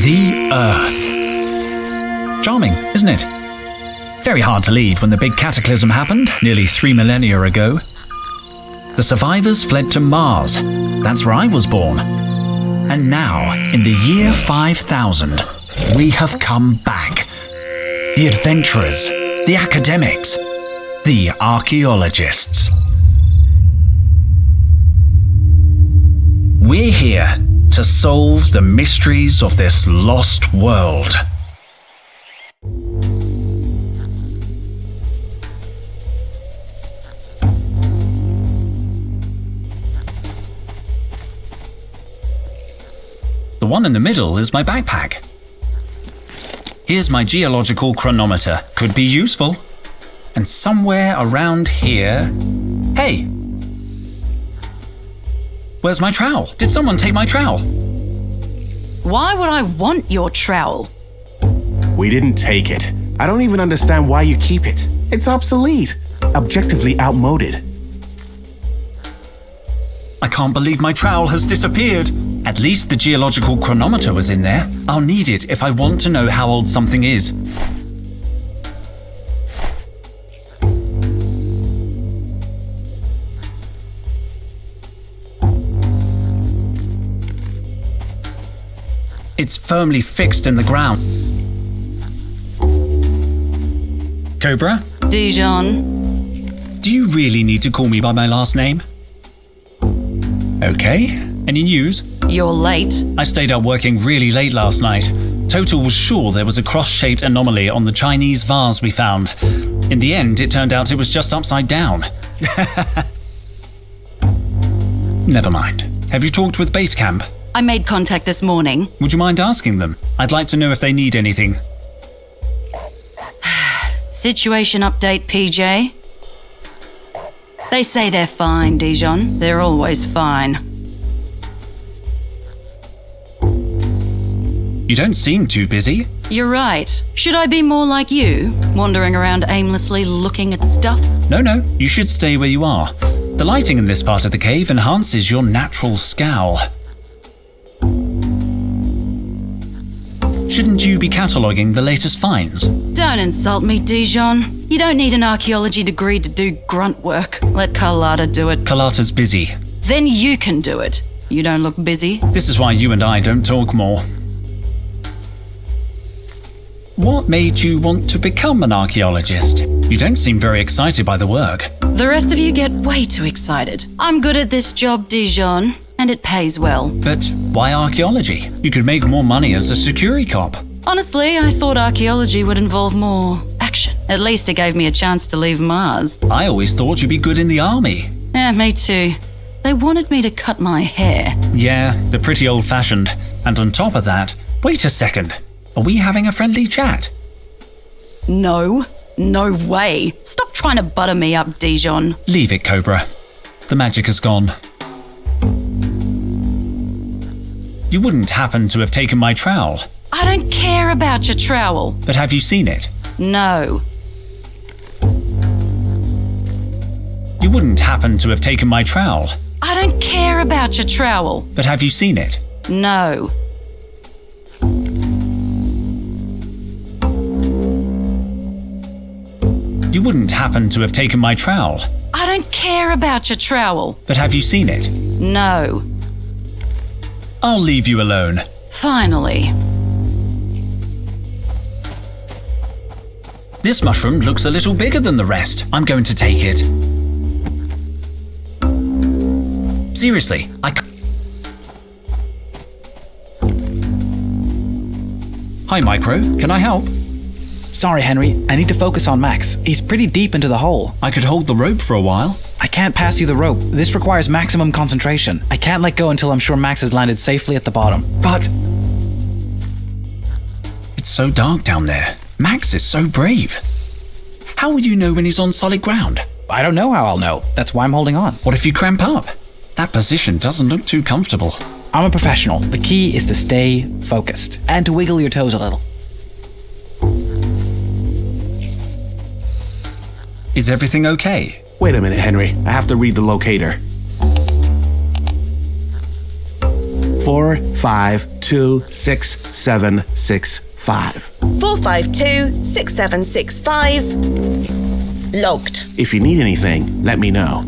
The Earth. Charming, isn't it? Very hard to leave when the big cataclysm happened nearly 3 millennia ago. The survivors fled to Mars. That's where I was born. And now, in the year 5000, we have come back. The adventurers, the academics, the archaeologists. We're here to solve the mysteries of this lost world. The one in the middle is my backpack. Here's my geological chronometer. Could be useful. And somewhere around here... Hey! Where's my trowel? Did someone take my trowel? Why would I want your trowel? We didn't take it. I don't even understand why you keep it. It's obsolete. Objectively outmoded. I can't believe my trowel has disappeared. At least the geological chronometer was in there. I'll need it if I want to know how old something is. It's firmly fixed in the ground. Cobra? Dijon. Do you really need to call me by my last name? Okay. Any news? You're late. I stayed up working really late last night. Total was sure there was a cross-shaped anomaly on the Chinese vase we found. In the end, it turned out it was just upside down. Never mind. Have you talked with base camp? I made contact this morning. Would you mind asking them? I'd like to know if they need anything. Situation update, PJ. They say they're fine, Dijon. They're always fine. You don't seem too busy. You're right. Should I be more like you, wandering around aimlessly looking at stuff? No, you should stay where you are. The lighting in this part of the cave enhances your natural scowl. Shouldn't you be cataloguing the latest finds? Don't insult me, Dijon. You don't need an archaeology degree to do grunt work. Let Carlotta do it. Carlotta's busy. Then you can do it. You don't look busy. This is why you and I don't talk more. What made you want to become an archaeologist? You don't seem very excited by the work. The rest of you get way too excited. I'm good at this job, Dijon, and it pays well. But why archaeology? You could make more money as a security cop. Honestly, I thought archaeology would involve more action. At least it gave me a chance to leave Mars. I always thought you'd be good in the army. Yeah, me too. They wanted me to cut my hair. Yeah, they're pretty old-fashioned. And on top of that, wait a second. Are we having a friendly chat? No way. Stop trying to butter me up, Dijon. Leave it, Cobra. The magic has gone. You wouldn't happen to have taken my trowel. I don't care about your trowel. But have you seen it? No. You wouldn't happen to have taken my trowel. I don't care about your trowel. But have you seen it? No. You wouldn't happen to have taken my trowel. I don't care about your trowel. But have you seen it? No. I'll leave you alone. Finally. This mushroom looks a little bigger than the rest. I'm going to take it. Seriously, Hi, Micro. Can I help? Sorry, Henry. I need to focus on Max. He's pretty deep into the hole. I could hold the rope for a while. I can't pass you the rope. This requires maximum concentration. I can't let go until I'm sure Max has landed safely at the bottom. But... it's so dark down there. Max is so brave. How will you know when he's on solid ground? I don't know how I'll know. That's why I'm holding on. What if you cramp up? That position doesn't look too comfortable. I'm a professional. The key is to stay focused and to wiggle your toes a little. Is everything okay? Wait a minute, Henry. I have to read the locator. 4526765. 4526765. Logged. If you need anything, let me know.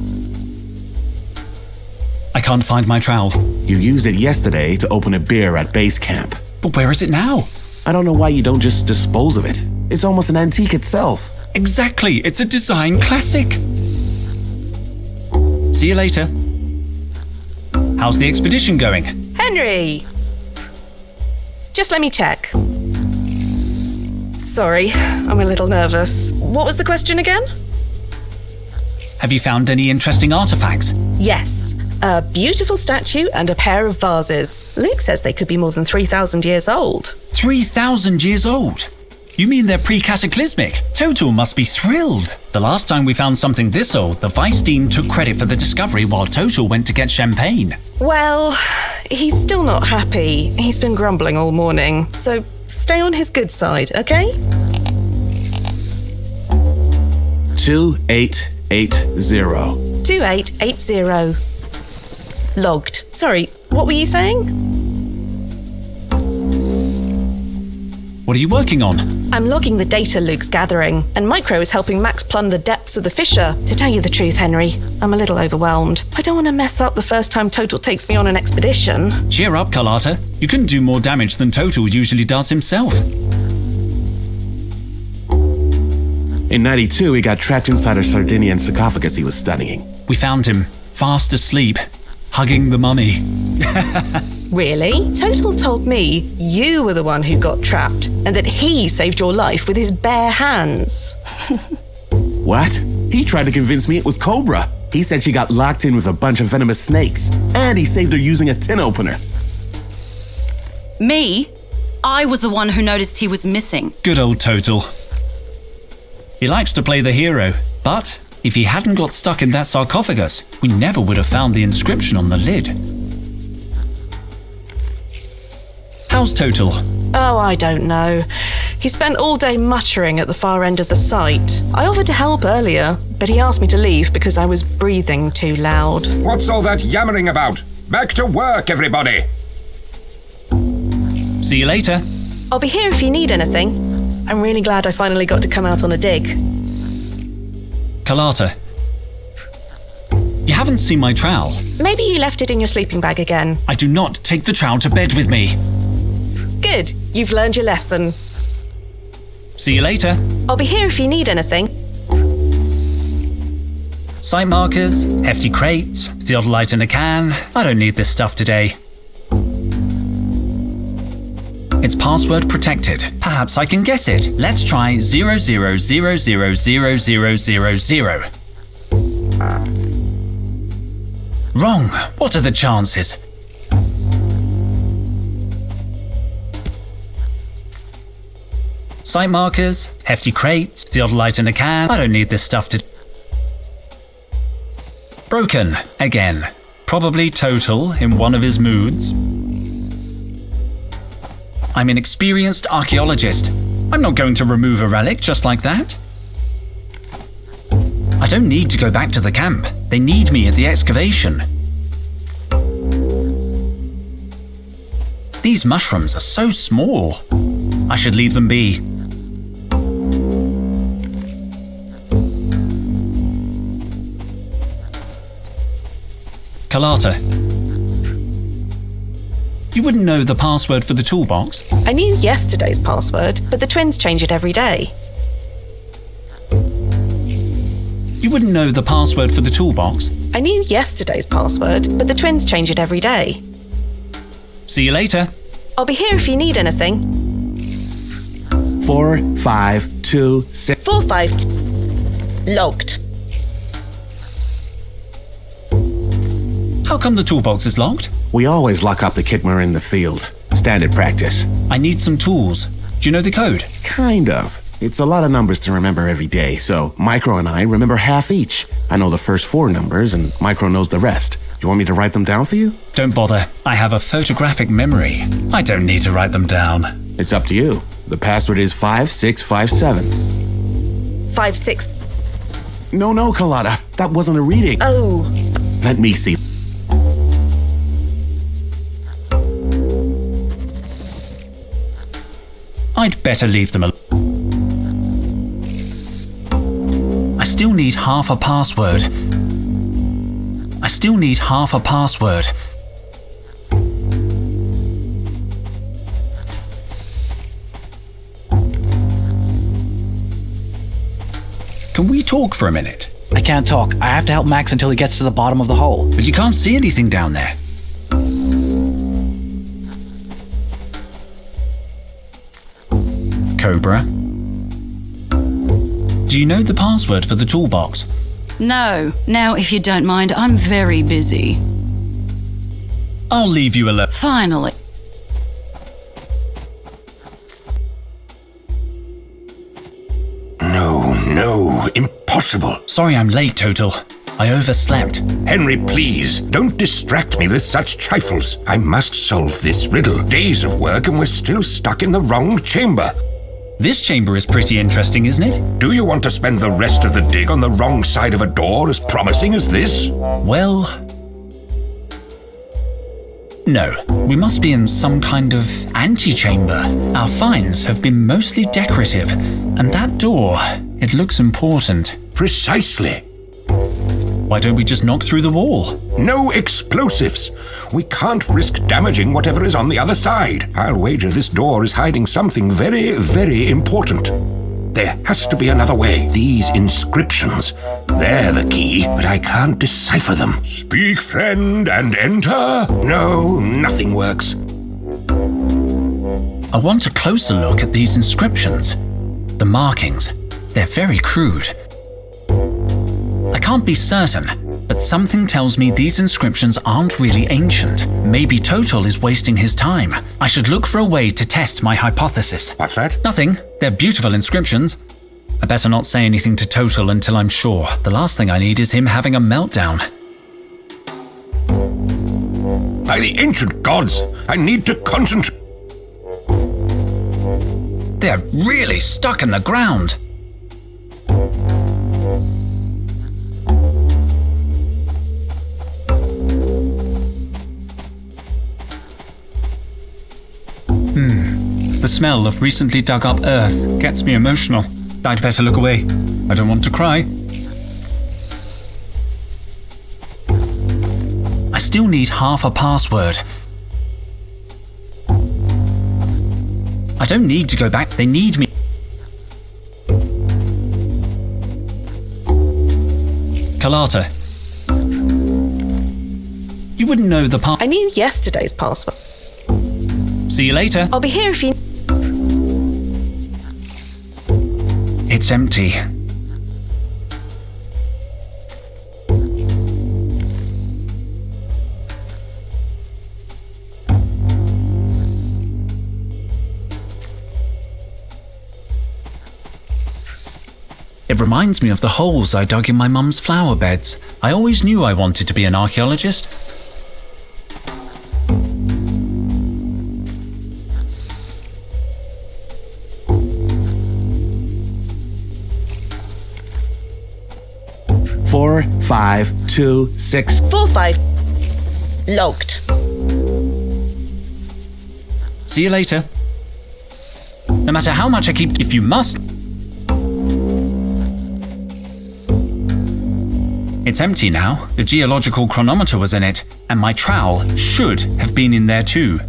I can't find my trowel. You used it yesterday to open a beer at base camp. But where is it now? I don't know why you don't just dispose of it. It's almost an antique itself. Exactly, it's a design classic. See you later. How's the expedition going? Henry! Just let me check. Sorry, I'm a little nervous. What was the question again? Have you found any interesting artifacts? Yes. A beautiful statue and a pair of vases. Luke says they could be more than 3,000 years old. 3,000 years old? You mean they're pre-cataclysmic? Total must be thrilled. The last time we found something this old, the Vice Dean took credit for the discovery while Total went to get champagne. Well, he's still not happy. He's been grumbling all morning. So stay on his good side, okay? 2880. 2880. Logged. Sorry, what were you saying? What are you working on? I'm logging the data Luke's gathering, and Micro is helping Max plumb the depths of the fissure. To tell you the truth, Henry, I'm a little overwhelmed. I don't want to mess up the first time Total takes me on an expedition. Cheer up, Carlotta. You can do more damage than Total usually does himself. In 92, he got trapped inside a Sardinian sarcophagus he was studying. We found him, fast asleep, hugging the mummy. Really? Total told me you were the one who got trapped, and that he saved your life with his bare hands. What? He tried to convince me it was Cobra. He said she got locked in with a bunch of venomous snakes, and he saved her using a tin opener. Me? I was the one who noticed he was missing. Good old Total. He likes to play the hero, but if he hadn't got stuck in that sarcophagus, we never would have found the inscription on the lid. How's Total? Oh, I don't know. He spent all day muttering at the far end of the site. I offered to help earlier, but he asked me to leave because I was breathing too loud. What's all that yammering about? Back to work, everybody! See you later. I'll be here if you need anything. I'm really glad I finally got to come out on a dig. Carlotta, you haven't seen my trowel. Maybe you left it in your sleeping bag again. I do not take the trowel to bed with me. Good, you've learned your lesson. See you later. I'll be here if you need anything. Site markers, hefty crates, theodolite in a can. I don't need this stuff today. It's password protected. Perhaps I can guess it. Let's try 00000000. Wrong. What are the chances? Site markers, hefty crates, theodolite in a can. I don't need this stuff to... Broken. Again. Probably Total in one of his moods. I'm an experienced archaeologist. I'm not going to remove a relic just like that. I don't need to go back to the camp. They need me at the excavation. These mushrooms are so small. I should leave them be. Carlotta, you wouldn't know the password for the toolbox? I knew yesterday's password, but the twins change it every day. You wouldn't know the password for the toolbox? I knew yesterday's password, but the twins change it every day. See you later. I'll be here if you need anything. 4526. 45. Logged. How come the toolbox is locked? We always lock up the kit when we're in the field. Standard practice. I need some tools. Do you know the code? Kind of. It's a lot of numbers to remember every day, so Micro and I remember half each. I know the first 4 numbers, and Micro knows the rest. You want me to write them down for you? Don't bother. I have a photographic memory. I don't need to write them down. It's up to you. The password is 5657. 56. No, Carlotta. That wasn't a reading. Oh. Let me see. I'd better leave them alone. I still need half a password. Can we talk for a minute? I can't talk. I have to help Max until he gets to the bottom of the hole. But you can't see anything down there. Cobra. Do you know the password for the toolbox? No. Now, if you don't mind, I'm very busy. I'll leave you alone. Finally. No, impossible. Sorry I'm late, Total. I overslept. Henry, please, don't distract me with such trifles. I must solve this riddle. Days of work and we're still stuck in the wrong chamber. This chamber is pretty interesting, isn't it? Do you want to spend the rest of the dig on the wrong side of a door as promising as this? Well... no. We must be in some kind of antechamber. Our finds have been mostly decorative, and that door, it looks important. Precisely. Why don't we just knock through the wall? No explosives. We can't risk damaging whatever is on the other side. I'll wager this door is hiding something very, very important. There has to be another way. These inscriptions, they're the key, but I can't decipher them. Speak, friend, and enter? No, nothing works. I want a closer look at these inscriptions. The markings, they're very crude. I can't be certain, but something tells me these inscriptions aren't really ancient. Maybe Total is wasting his time. I should look for a way to test my hypothesis. What's that? Nothing. They're beautiful inscriptions. I better not say anything to Total until I'm sure. The last thing I need is him having a meltdown. By the ancient gods, I need to concentrate. They're really stuck in the ground. The smell of recently dug up earth gets me emotional. I'd better look away. I don't want to cry. I still need half a password. I don't need to go back. They need me. Kalata. You wouldn't know the I knew yesterday's password. See you later. I'll be here if you... It's empty. It reminds me of the holes I dug in my mum's flower beds. I always knew I wanted to be an archaeologist. Four, 5, 2, 6. 4, 5. Logged. See you later. No matter how much I keep, if you must. It's empty now. The geological chronometer was in it, and my trowel should have been in there too.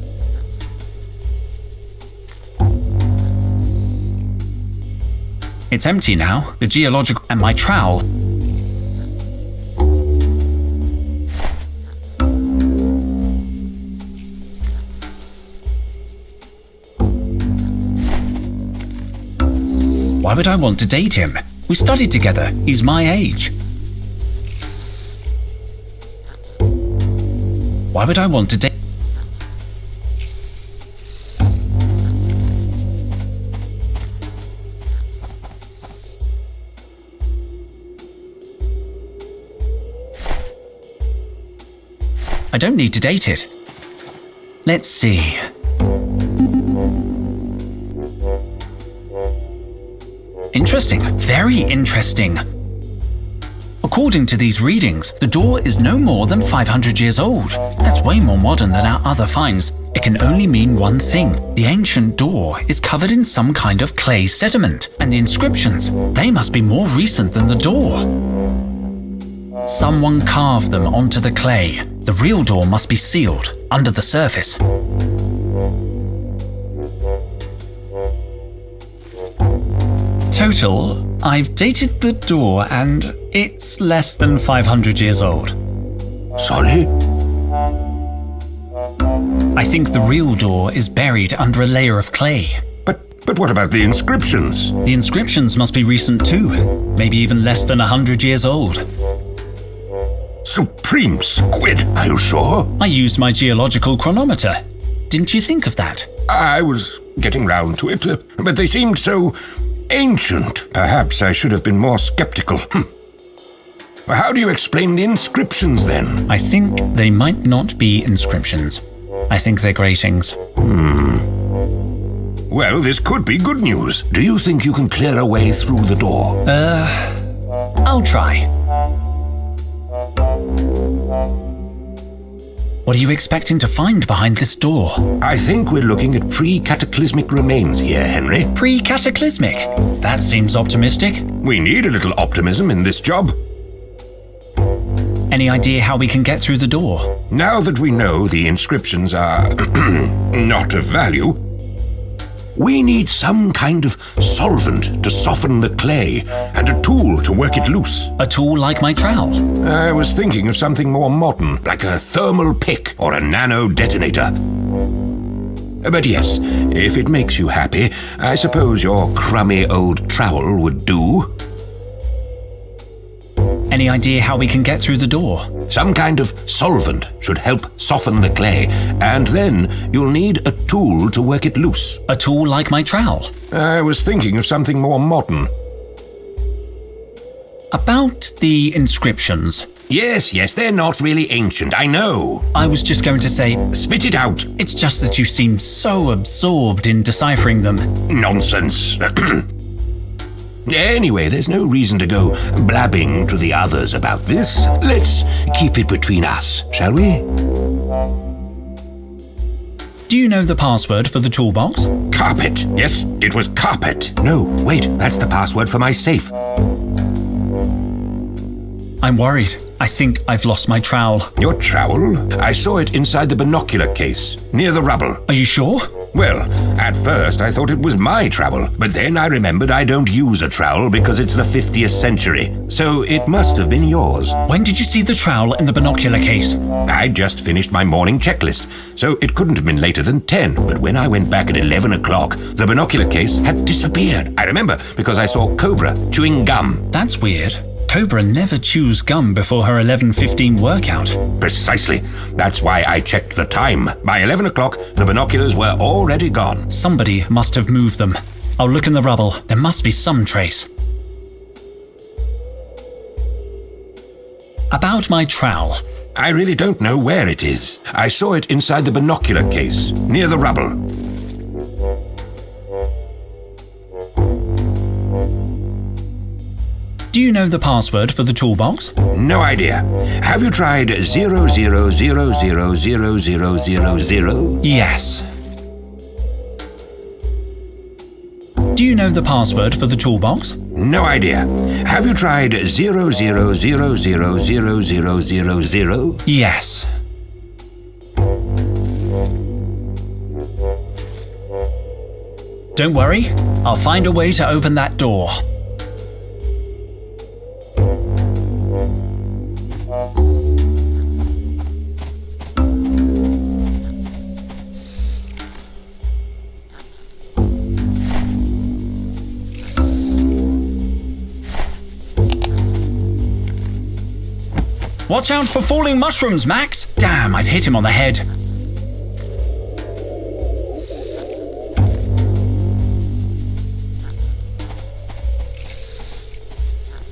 It's empty now. The geological, and my trowel. Why would I want to date him? We studied together. He's my age. Why would I want to date? I don't need to date it. Let's see. Interesting. Very interesting. According to these readings, the door is no more than 500 years old. That's way more modern than our other finds. It can only mean one thing. The ancient door is covered in some kind of clay sediment, and the inscriptions, they must be more recent than the door. Someone carved them onto the clay. The real door must be sealed under the surface. Total, I've dated the door and it's less than 500 years old. Sorry? I think the real door is buried under a layer of clay. But what about the inscriptions? The inscriptions must be recent too, maybe even less than 100 years old. Supreme squid, are you sure? I used my geological chronometer. Didn't you think of that? I was getting round to it, but they seemed so ancient. Perhaps I should have been more skeptical. How do you explain the inscriptions then? I think they might not be inscriptions. I think they're gratings. Well, this could be good news. Do you think you can clear a way through the door? I'll try. What are you expecting to find behind this door? I think we're looking at pre-cataclysmic remains here, Henry. Pre-cataclysmic? That seems optimistic. We need a little optimism in this job. Any idea how we can get through the door? Now that we know the inscriptions are not of value, we need some kind of solvent to soften the clay and a tool to work it loose. A tool like my trowel? I was thinking of something more modern, like a thermal pick or a nano detonator. But yes, if it makes you happy, I suppose your crummy old trowel would do. Any idea how we can get through the door? Some kind of solvent should help soften the clay, and then you'll need a tool to work it loose. A tool like my trowel? I was thinking of something more modern. About the inscriptions. Yes, they're not really ancient, I know. I was just going to say, Spit it out. it's just that you seem so absorbed in deciphering them. Nonsense. Anyway, there's no reason to go blabbing to the others about this. Let's keep it between us, shall we? Do you know the password for the toolbox? Carpet. Yes, it was carpet. No, wait, that's the password for my safe. I'm worried. I think I've lost my trowel. Your trowel? I saw it inside the binocular case, near the rubble. Are you sure? Well, at first I thought it was my trowel, but then I remembered I don't use a trowel because it's the 50th century, so it must have been yours. When did you see the trowel in the binocular case? I'd just finished my morning checklist, so it couldn't have been later than 10, but when I went back at 11 o'clock, the binocular case had disappeared. I remember because I saw Cobra chewing gum. That's weird. Cobra never chews gum before her 11:15 workout. Precisely. That's why I checked the time. By 11 o'clock, the binoculars were already gone. Somebody must have moved them. I'll look in the rubble. There must be some trace. About my trowel. I really don't know where it is. I saw it inside the binocular case, near the rubble. Do you know the password for the toolbox? No idea. Have you tried 00000000? Yes. Do you know the password for the toolbox? No idea. Have you tried 00000000? Yes. Don't worry, I'll find a way to open that door. Watch out for falling mushrooms, Max! Damn, I've hit him on the head.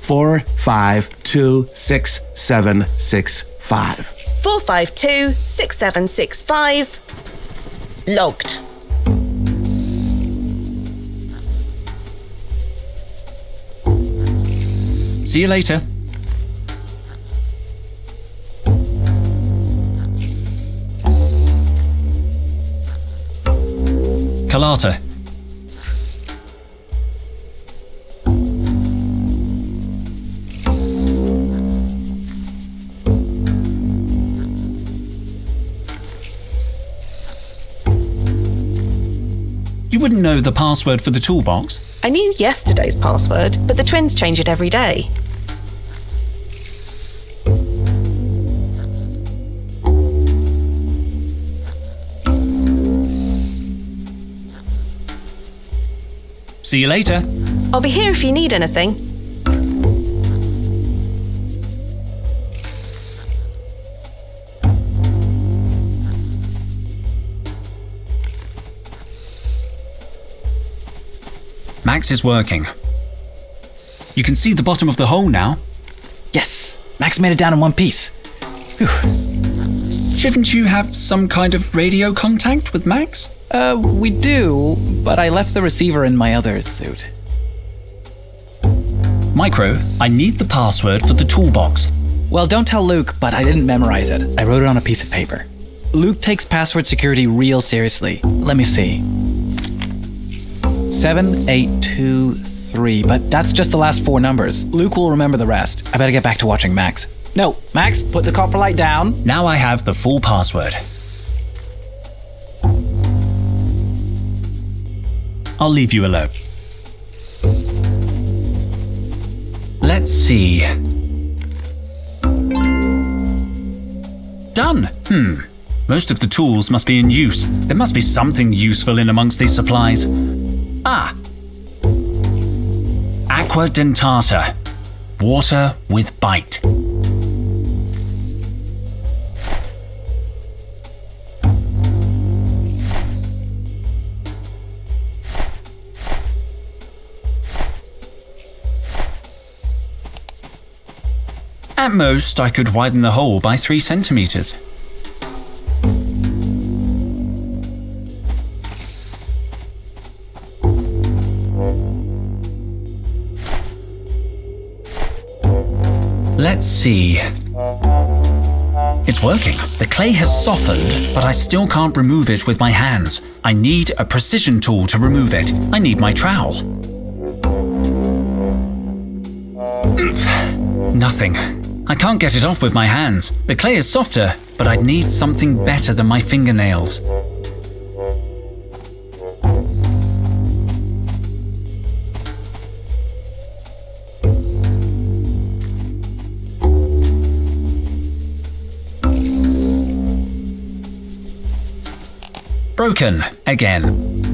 Four, 5, 2, 6, 7, 6, 5. 452 6765. Logged. See you later. Kalata. You wouldn't know the password for the toolbox? I knew yesterday's password, but the twins change it every day. See you later. I'll be here if you need anything. Max is working. You can see the bottom of the hole now. Yes, Max made it down in one piece. Phew. Shouldn't you have some kind of radio contact with Max? We do, but I left the receiver in my other suit. Micro, I need the password for the toolbox. Well, don't tell Luke, but I didn't memorize it. I wrote it on a piece of paper. Luke takes password security real seriously. Let me see. 7823, but that's just the last 4 numbers. Luke will remember the rest. I better get back to watching Max. No, Max, put the copper light down. Now I have the full password. I'll leave you alone. Let's see. Done. Most of the tools must be in use. There must be something useful in amongst these supplies. Ah. Aqua dentata. Water with bite. At most, I could widen the hole by 3 centimeters. Let's see. It's working. The clay has softened, but I still can't remove it with my hands. I need a precision tool to remove it. I need my trowel. Nothing. I can't get it off with my hands. The clay is softer, but I'd need something better than my fingernails. Broken again.